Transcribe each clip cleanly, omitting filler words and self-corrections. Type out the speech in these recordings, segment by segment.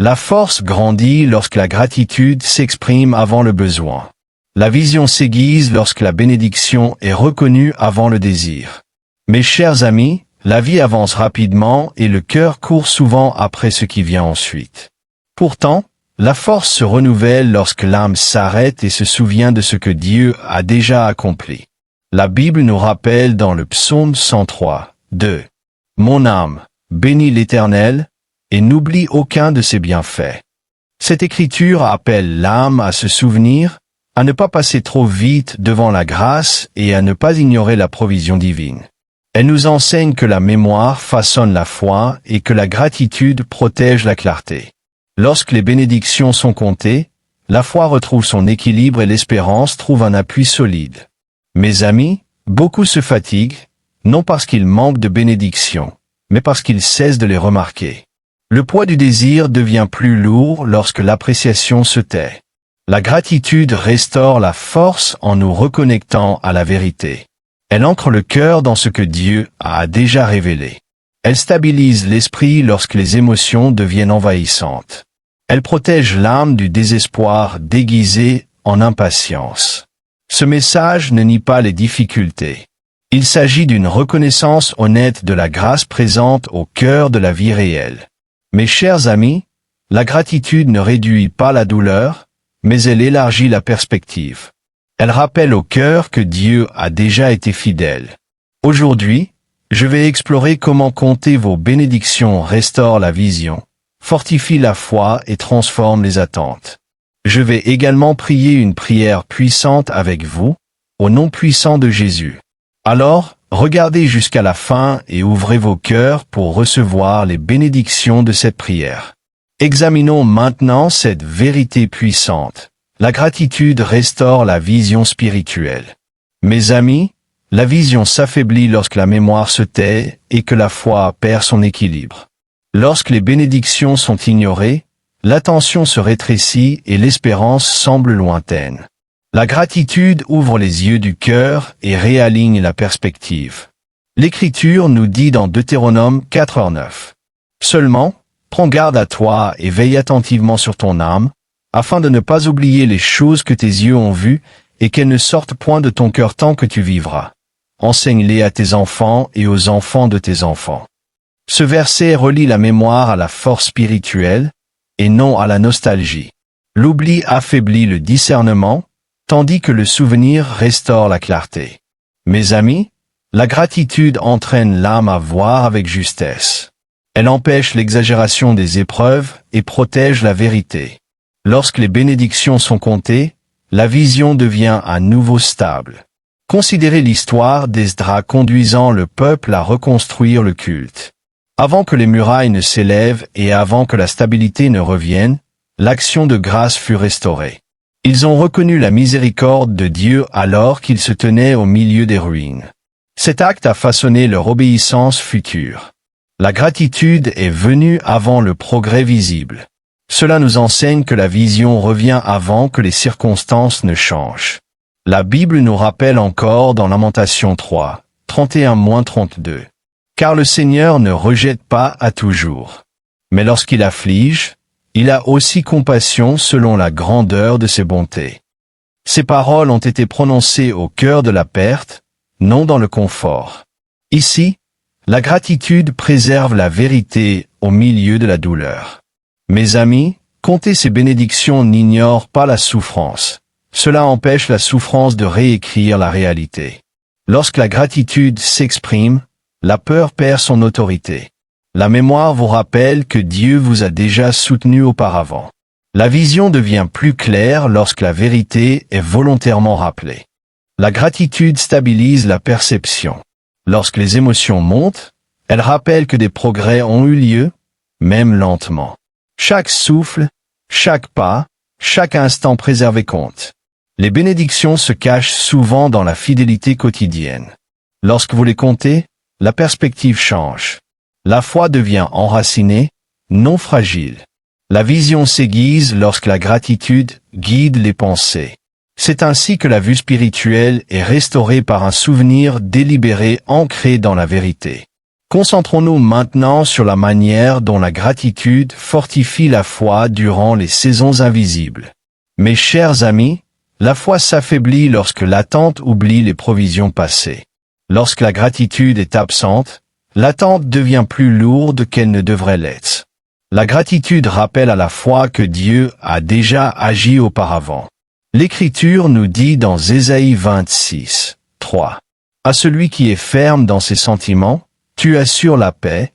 La force grandit lorsque la gratitude s'exprime avant le besoin. La vision s'aiguise lorsque la bénédiction est reconnue avant le désir. Mes chers amis, la vie avance rapidement et le cœur court souvent après ce qui vient ensuite. Pourtant, la force se renouvelle lorsque l'âme s'arrête et se souvient de ce que Dieu a déjà accompli. La Bible nous rappelle dans le psaume 103, 2. Mon âme, bénis l'Éternel, et n'oublie aucun de ses bienfaits. Cette écriture appelle l'âme à se souvenir, à ne pas passer trop vite devant la grâce et à ne pas ignorer la provision divine. Elle nous enseigne que la mémoire façonne la foi et que la gratitude protège la clarté. Lorsque les bénédictions sont comptées, la foi retrouve son équilibre et l'espérance trouve un appui solide. Mes amis, beaucoup se fatiguent, non parce qu'ils manquent de bénédictions, mais parce qu'ils cessent de les remarquer. Le poids du désir devient plus lourd lorsque l'appréciation se tait. La gratitude restaure la force en nous reconnectant à la vérité. Elle ancre le cœur dans ce que Dieu a déjà révélé. Elle stabilise l'esprit lorsque les émotions deviennent envahissantes. Elle protège l'âme du désespoir déguisé en impatience. Ce message ne nie pas les difficultés. Il s'agit d'une reconnaissance honnête de la grâce présente au cœur de la vie réelle. Mes chers amis, la gratitude ne réduit pas la douleur, mais elle élargit la perspective. Elle rappelle au cœur que Dieu a déjà été fidèle. Aujourd'hui, je vais explorer comment compter vos bénédictions restaure la vision, fortifie la foi et transforme les attentes. Je vais également prier une prière puissante avec vous, au nom puissant de Jésus. Alors, regardez jusqu'à la fin et ouvrez vos cœurs pour recevoir les bénédictions de cette prière. Examinons maintenant cette vérité puissante. La gratitude restaure la vision spirituelle. Mes amis, la vision s'affaiblit lorsque la mémoire se tait et que la foi perd son équilibre. Lorsque les bénédictions sont ignorées, l'attention se rétrécit et l'espérance semble lointaine. La gratitude ouvre les yeux du cœur et réaligne la perspective. L'Écriture nous dit dans Deutéronome 4:9. Seulement, prends garde à toi et veille attentivement sur ton âme, afin de ne pas oublier les choses que tes yeux ont vues et qu'elles ne sortent point de ton cœur tant que tu vivras. Enseigne-les à tes enfants et aux enfants de tes enfants. Ce verset relie la mémoire à la force spirituelle et non à la nostalgie. L'oubli affaiblit le discernement, tandis que le souvenir restaure la clarté. Mes amis, la gratitude entraîne l'âme à voir avec justesse. Elle empêche l'exagération des épreuves et protège la vérité. Lorsque les bénédictions sont comptées, la vision devient à nouveau stable. Considérez l'histoire d'Esdras conduisant le peuple à reconstruire le culte. Avant que les murailles ne s'élèvent et avant que la stabilité ne revienne, l'action de grâce fut restaurée. Ils ont reconnu la miséricorde de Dieu alors qu'ils se tenaient au milieu des ruines. Cet acte a façonné leur obéissance future. La gratitude est venue avant le progrès visible. Cela nous enseigne que la vision revient avant que les circonstances ne changent. La Bible nous rappelle encore dans Lamentations 3, 31-32. Car le Seigneur ne rejette pas à toujours. Mais lorsqu'il afflige, il a aussi compassion selon la grandeur de ses bontés. Ces paroles ont été prononcées au cœur de la perte, non dans le confort. Ici, la gratitude préserve la vérité au milieu de la douleur. Mes amis, compter ces bénédictions n'ignore pas la souffrance. Cela empêche la souffrance de réécrire la réalité. Lorsque la gratitude s'exprime, la peur perd son autorité. La mémoire vous rappelle que Dieu vous a déjà soutenu auparavant. La vision devient plus claire lorsque la vérité est volontairement rappelée. La gratitude stabilise la perception. Lorsque les émotions montent, elle rappelle que des progrès ont eu lieu, même lentement. Chaque souffle, chaque pas, chaque instant préservé compte. Les bénédictions se cachent souvent dans la fidélité quotidienne. Lorsque vous les comptez, la perspective change. La foi devient enracinée, non fragile. La vision s'aiguise lorsque la gratitude guide les pensées. C'est ainsi que la vue spirituelle est restaurée par un souvenir délibéré ancré dans la vérité. Concentrons-nous maintenant sur la manière dont la gratitude fortifie la foi durant les saisons invisibles. Mes chers amis, la foi s'affaiblit lorsque l'attente oublie les provisions passées. Lorsque la gratitude est absente, l'attente devient plus lourde qu'elle ne devrait l'être. La gratitude rappelle à la foi que Dieu a déjà agi auparavant. L'Écriture nous dit dans Ésaïe 26, 3. À celui qui est ferme dans ses sentiments, tu assures la paix,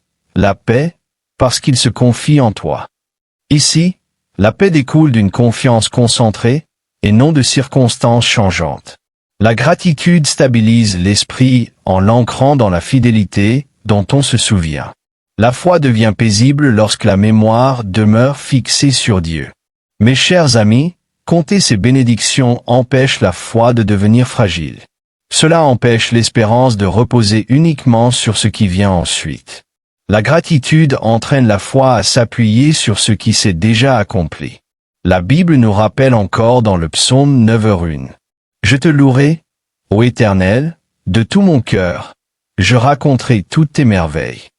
parce qu'il se confie en toi. Ici, la paix découle d'une confiance concentrée, et non de circonstances changeantes. La gratitude stabilise l'esprit en l'ancrant dans la fidélité dont on se souvient. La foi devient paisible lorsque la mémoire demeure fixée sur Dieu. Mes chers amis, compter ces bénédictions empêche la foi de devenir fragile. Cela empêche l'espérance de reposer uniquement sur ce qui vient ensuite. La gratitude entraîne la foi à s'appuyer sur ce qui s'est déjà accompli. La Bible nous rappelle encore dans le psaume 9:1. Je te louerai, ô Éternel, de tout mon cœur. Je raconterai toutes tes merveilles.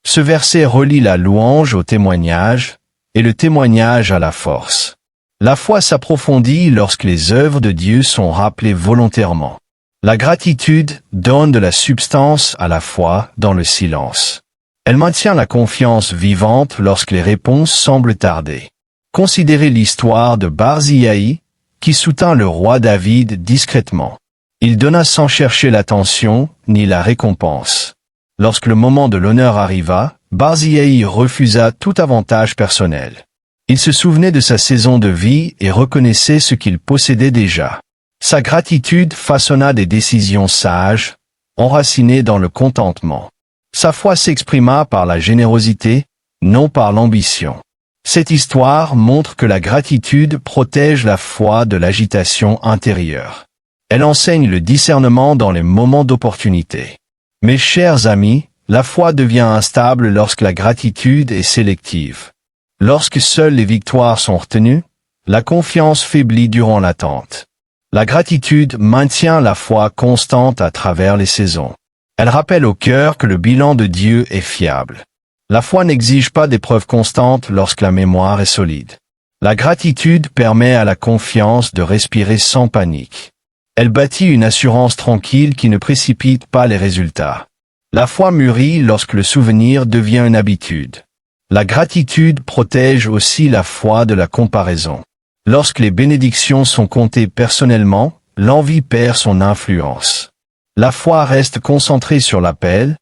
Ce verset relie la louange au témoignage, et le témoignage à la force. La foi s'approfondit lorsque les œuvres de Dieu sont rappelées volontairement. La gratitude donne de la substance à la foi dans le silence. Elle maintient la confiance vivante lorsque les réponses semblent tarder. Considérez l'histoire de Barzillai, qui soutint le roi David discrètement. Il donna sans chercher l'attention ni la récompense. Lorsque le moment de l'honneur arriva, Barzillai refusa tout avantage personnel. Il se souvenait de sa saison de vie et reconnaissait ce qu'il possédait déjà. Sa gratitude façonna des décisions sages, enracinées dans le contentement. Sa foi s'exprima par la générosité, non par l'ambition. Cette histoire montre que la gratitude protège la foi de l'agitation intérieure. Elle enseigne le discernement dans les moments d'opportunité. Mes chers amis, la foi devient instable lorsque la gratitude est sélective. Lorsque seules les victoires sont retenues, la confiance faiblit durant l'attente. La gratitude maintient la foi constante à travers les saisons. Elle rappelle au cœur que le bilan de Dieu est fiable. La foi n'exige pas des preuves constantes lorsque la mémoire est solide. La gratitude permet à la confiance de respirer sans panique. Elle bâtit une assurance tranquille qui ne précipite pas les résultats. La foi mûrit lorsque le souvenir devient une habitude. La gratitude protège aussi la foi de la comparaison. Lorsque les bénédictions sont comptées personnellement, l'envie perd son influence. La foi reste concentrée sur l'appel,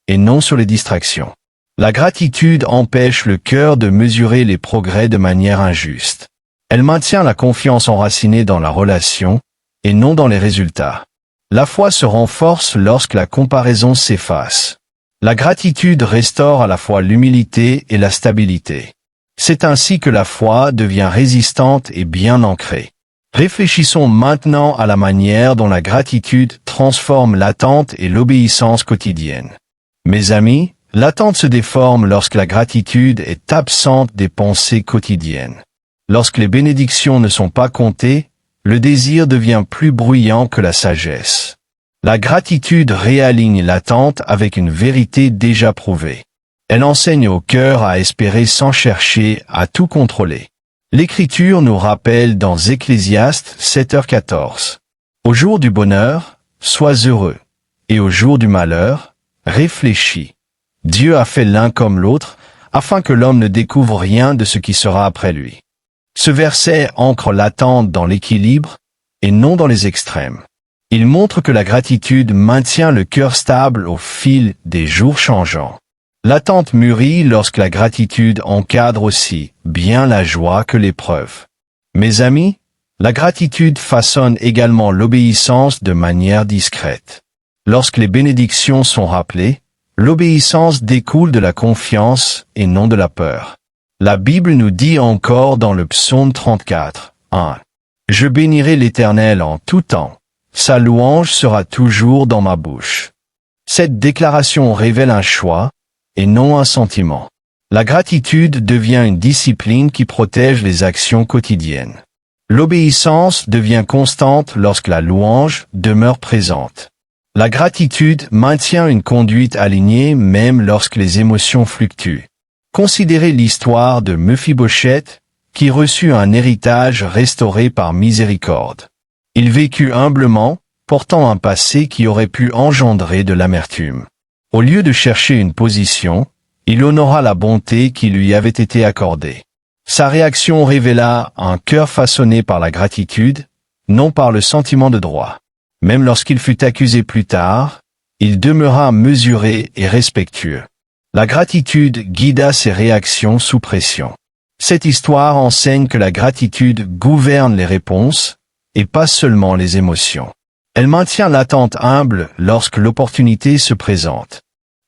et non sur les distractions. La gratitude empêche le cœur de mesurer les progrès de manière injuste. Elle maintient la confiance enracinée dans la relation, et non dans les résultats. La foi se renforce lorsque la comparaison s'efface. La gratitude restaure à la fois l'humilité et la stabilité. C'est ainsi que la foi devient résistante et bien ancrée. Réfléchissons maintenant à la manière dont la gratitude transforme l'attente et l'obéissance quotidienne. Mes amis, l'attente se déforme lorsque la gratitude est absente des pensées quotidiennes. Lorsque les bénédictions ne sont pas comptées, le désir devient plus bruyant que la sagesse. La gratitude réaligne l'attente avec une vérité déjà prouvée. Elle enseigne au cœur à espérer sans chercher à tout contrôler. L'Écriture nous rappelle dans Ecclésiaste 7h14. Au jour du bonheur, sois heureux, et au jour du malheur, réfléchis. Dieu a fait l'un comme l'autre, afin que l'homme ne découvre rien de ce qui sera après lui. Ce verset ancre l'attente dans l'équilibre, et non dans les extrêmes. Il montre que la gratitude maintient le cœur stable au fil des jours changeants. L'attente mûrit lorsque la gratitude encadre aussi bien la joie que l'épreuve. Mes amis, la gratitude façonne également l'obéissance de manière discrète. Lorsque les bénédictions sont rappelées, l'obéissance découle de la confiance et non de la peur. La Bible nous dit encore dans le psaume 34, 1. Je bénirai l'Éternel en tout temps. Sa louange sera toujours dans ma bouche. Cette déclaration révèle un choix, et non un sentiment. La gratitude devient une discipline qui protège les actions quotidiennes. L'obéissance devient constante lorsque la louange demeure présente. La gratitude maintient une conduite alignée même lorsque les émotions fluctuent. Considérez l'histoire de Mephibosheth, qui reçut un héritage restauré par miséricorde. Il vécut humblement, portant un passé qui aurait pu engendrer de l'amertume. Au lieu de chercher une position, il honora la bonté qui lui avait été accordée. Sa réaction révéla un cœur façonné par la gratitude, non par le sentiment de droit. Même lorsqu'il fut accusé plus tard, il demeura mesuré et respectueux. La gratitude guida ses réactions sous pression. Cette histoire enseigne que la gratitude gouverne les réponses, et pas seulement les émotions. Elle maintient l'attente humble lorsque l'opportunité se présente.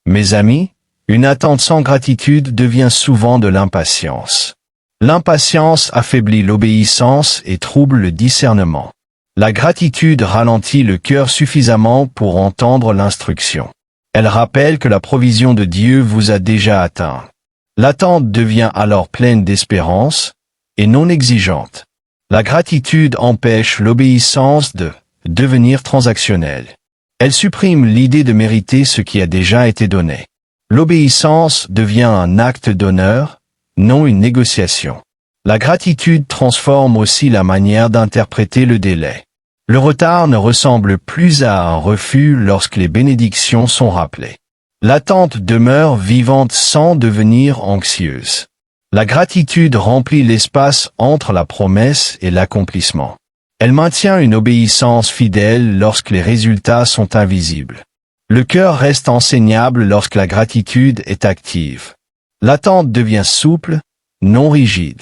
Mes amis, une attente sans gratitude devient souvent de l'impatience. L'impatience affaiblit l'obéissance et trouble le discernement. La gratitude ralentit le cœur suffisamment pour entendre l'instruction. Elle rappelle que la provision de Dieu vous a déjà atteint. L'attente devient alors pleine d'espérance et non exigeante. La gratitude empêche l'obéissance de devenir transactionnelle. Elle supprime l'idée de mériter ce qui a déjà été donné. L'obéissance devient un acte d'honneur, non une négociation. La gratitude transforme aussi la manière d'interpréter le délai. Le retard ne ressemble plus à un refus lorsque les bénédictions sont rappelées. L'attente demeure vivante sans devenir anxieuse. La gratitude remplit l'espace entre la promesse et l'accomplissement. Elle maintient une obéissance fidèle lorsque les résultats sont invisibles. Le cœur reste enseignable lorsque la gratitude est active. L'attente devient souple, non rigide.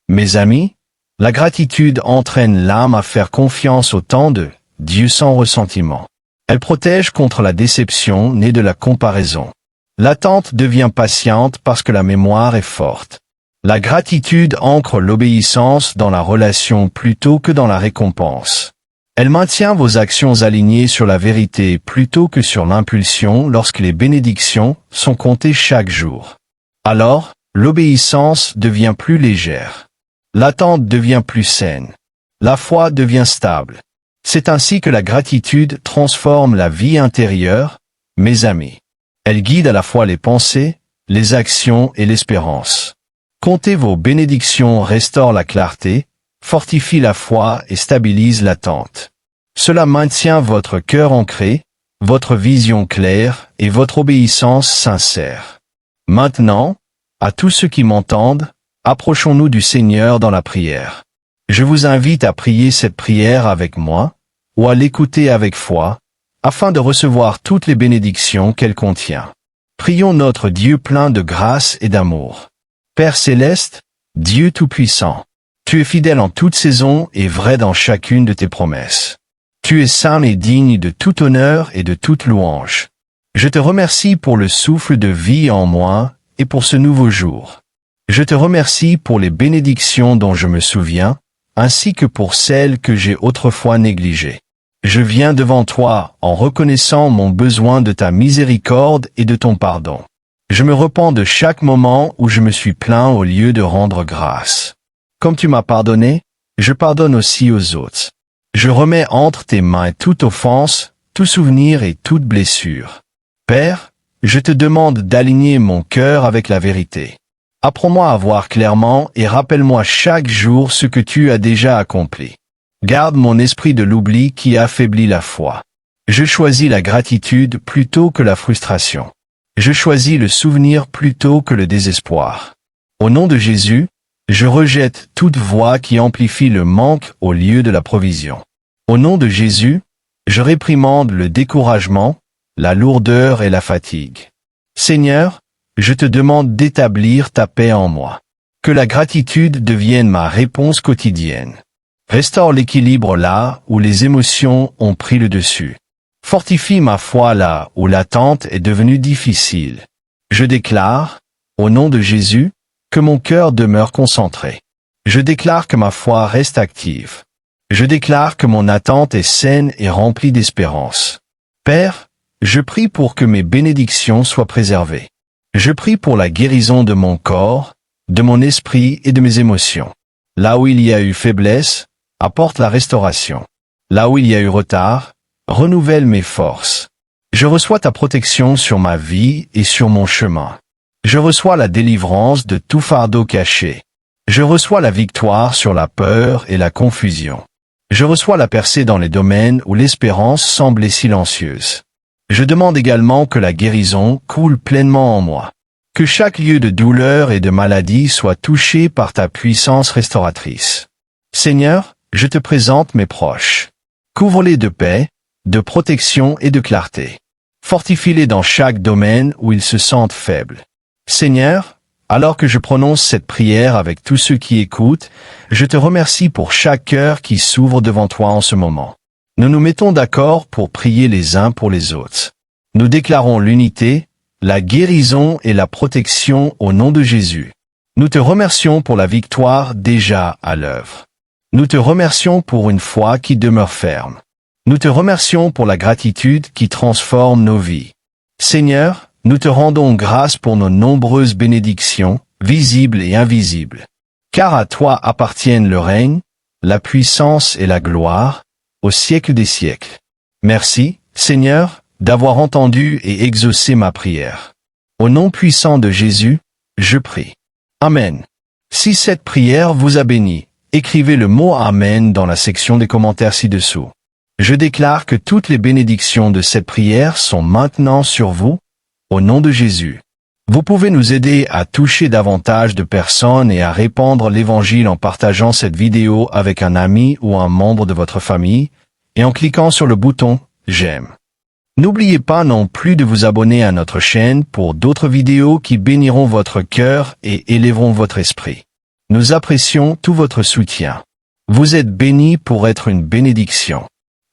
Mes amis, la gratitude entraîne l'âme à faire confiance au temps de Dieu sans ressentiment. Elle protège contre la déception née de la comparaison. L'attente devient patiente parce que la mémoire est forte. La gratitude ancre l'obéissance dans la relation plutôt que dans la récompense. Elle maintient vos actions alignées sur la vérité plutôt que sur l'impulsion lorsque les bénédictions sont comptées chaque jour. Alors, l'obéissance devient plus légère. L'attente devient plus saine. La foi devient stable. C'est ainsi que la gratitude transforme la vie intérieure, mes amis. Elle guide à la fois les pensées, les actions et l'espérance. Compter vos bénédictions restaure la clarté, fortifie la foi et stabilise l'attente. Cela maintient votre cœur ancré, votre vision claire et votre obéissance sincère. Maintenant, à tous ceux qui m'entendent, approchons-nous du Seigneur dans la prière. Je vous invite à prier cette prière avec moi, ou à l'écouter avec foi, afin de recevoir toutes les bénédictions qu'elle contient. Prions notre Dieu plein de grâce et d'amour. Père céleste, Dieu tout-puissant, tu es fidèle en toute saison et vrai dans chacune de tes promesses. Tu es saint et digne de tout honneur et de toute louange. Je te remercie pour le souffle de vie en moi et pour ce nouveau jour. Je te remercie pour les bénédictions dont je me souviens, ainsi que pour celles que j'ai autrefois négligées. Je viens devant toi en reconnaissant mon besoin de ta miséricorde et de ton pardon. Je me repens de chaque moment où je me suis plaint au lieu de rendre grâce. Comme tu m'as pardonné, je pardonne aussi aux autres. Je remets entre tes mains toute offense, tout souvenir et toute blessure. Père, je te demande d'aligner mon cœur avec la vérité. Apprends-moi à voir clairement et rappelle-moi chaque jour ce que tu as déjà accompli. Garde mon esprit de l'oubli qui affaiblit la foi. Je choisis la gratitude plutôt que la frustration. Je choisis le souvenir plutôt que le désespoir. Au nom de Jésus, je rejette toute voix qui amplifie le manque au lieu de la provision. Au nom de Jésus, je réprimande le découragement, la lourdeur et la fatigue. Seigneur, je te demande d'établir ta paix en moi. Que la gratitude devienne ma réponse quotidienne. Restaure l'équilibre là où les émotions ont pris le dessus. Fortifie ma foi là où l'attente est devenue difficile. Je déclare, au nom de Jésus, que mon cœur demeure concentré. Je déclare que ma foi reste active. Je déclare que mon attente est saine et remplie d'espérance. Père, je prie pour que mes bénédictions soient préservées. Je prie pour la guérison de mon corps, de mon esprit et de mes émotions. Là où il y a eu faiblesse, apporte la restauration. Là où il y a eu retard, Renouvelle mes forces. Je reçois ta protection sur ma vie et sur mon chemin. Je reçois la délivrance de tout fardeau caché. Je reçois la victoire sur la peur et la confusion. Je reçois la percée dans les domaines où l'espérance semblait silencieuse. Je demande également que la guérison coule pleinement en moi. Que chaque lieu de douleur et de maladie soit touché par ta puissance restauratrice. Seigneur, je te présente mes proches. Couvre-les de paix, de protection et de clarté. Fortifie-les dans chaque domaine où ils se sentent faibles. Seigneur, alors que je prononce cette prière avec tous ceux qui écoutent, je te remercie pour chaque cœur qui s'ouvre devant toi en ce moment. Nous nous mettons d'accord pour prier les uns pour les autres. Nous déclarons l'unité, la guérison et la protection au nom de Jésus. Nous te remercions pour la victoire déjà à l'œuvre. Nous te remercions pour une foi qui demeure ferme. Nous te remercions pour la gratitude qui transforme nos vies. Seigneur, nous te rendons grâce pour nos nombreuses bénédictions, visibles et invisibles. Car à toi appartiennent le règne, la puissance et la gloire, au siècle des siècles. Merci, Seigneur, d'avoir entendu et exaucé ma prière. Au nom puissant de Jésus, je prie. Amen. Si cette prière vous a béni, écrivez le mot Amen dans la section des commentaires ci-dessous. Je déclare que toutes les bénédictions de cette prière sont maintenant sur vous, au nom de Jésus. Vous pouvez nous aider à toucher davantage de personnes et à répandre l'Évangile en partageant cette vidéo avec un ami ou un membre de votre famille, et en cliquant sur le bouton « J'aime ». N'oubliez pas non plus de vous abonner à notre chaîne pour d'autres vidéos qui béniront votre cœur et élèveront votre esprit. Nous apprécions tout votre soutien. Vous êtes bénis pour être une bénédiction.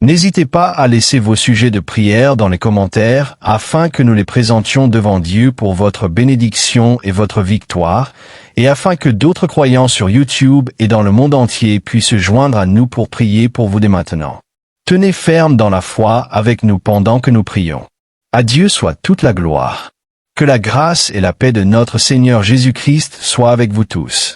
N'hésitez pas à laisser vos sujets de prière dans les commentaires afin que nous les présentions devant Dieu pour votre bénédiction et votre victoire, et afin que d'autres croyants sur YouTube et dans le monde entier puissent se joindre à nous pour prier pour vous dès maintenant. Tenez ferme dans la foi avec nous pendant que nous prions. À Dieu soit toute la gloire. Que la grâce et la paix de notre Seigneur Jésus-Christ soient avec vous tous.